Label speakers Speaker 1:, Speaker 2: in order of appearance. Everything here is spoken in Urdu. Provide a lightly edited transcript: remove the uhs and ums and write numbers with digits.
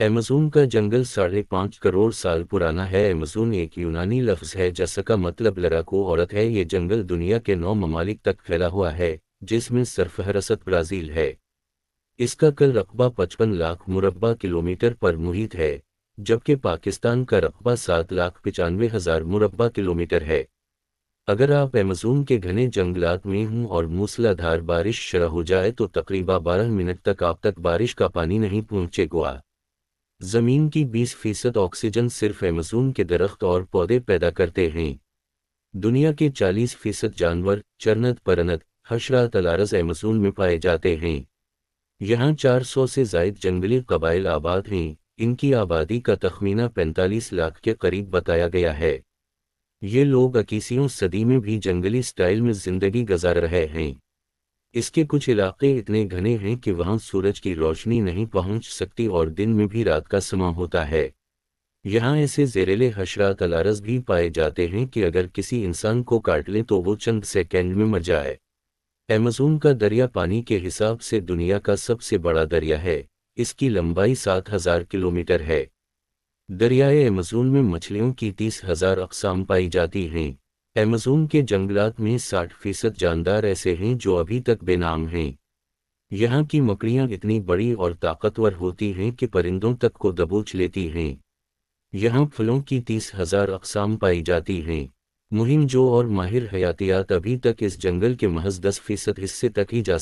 Speaker 1: ایمیزون کا جنگل 5.5 کروڑ سال پرانا ہے۔ ایمیزون ایک یونانی لفظ ہے جس کا مطلب لڑاکو عورت ہے۔ یہ جنگل دنیا کے 9 ممالک تک پھیلا ہوا ہے، جس میں سرفہرست برازیل ہے۔ اس کا کل رقبہ 55 لاکھ مربع کلومیٹر پر محیط ہے، جبکہ پاکستان کا رقبہ 7,95,000 مربع کلومیٹر ہے۔ اگر آپ ایمیزون کے گھنے جنگلات میں ہوں اور موسلا دھار بارش شروع ہو جائے تو تقریباً 12 منٹ تک آپ تک بارش کا پانی نہیں پہنچے گا۔ زمین کی 20% آکسیجن صرف ایمیزون کے درخت اور پودے پیدا کرتے ہیں۔ دنیا کے 40% جانور، چرند پرند، حشرات الارض ایمیزون میں پائے جاتے ہیں۔ یہاں 400 سے زائد جنگلی قبائل آباد ہیں۔ ان کی آبادی کا تخمینہ 45 لاکھ کے قریب بتایا گیا ہے۔ یہ لوگ 21ویں صدی میں بھی جنگلی سٹائل میں زندگی گزار رہے ہیں۔ اس کے کچھ علاقے اتنے گھنے ہیں کہ وہاں سورج کی روشنی نہیں پہنچ سکتی اور دن میں بھی رات کا سما ہوتا ہے۔ یہاں ایسے زہریلے حشرات الارض بھی پائے جاتے ہیں کہ اگر کسی انسان کو کاٹ لیں تو وہ چند سیکنڈ میں مر جائے۔ ایمیزون کا دریا پانی کے حساب سے دنیا کا سب سے بڑا دریا ہے۔ اس کی لمبائی 7,000 کلومیٹر ہے۔ دریائے ایمیزون میں مچھلیوں کی 30,000 اقسام پائی جاتی ہیں۔ ایمیزون کے جنگلات میں 60% جاندار ایسے ہیں جو ابھی تک بے نام ہیں۔ یہاں کی مکڑیاں اتنی بڑی اور طاقتور ہوتی ہیں کہ پرندوں تک کو دبوچ لیتی ہیں۔ یہاں پھلوں کی 30,000 اقسام پائی جاتی ہیں۔ مہم جو اور ماہر حیاتیات ابھی تک اس جنگل کے محض 10% حصے تک ہی جا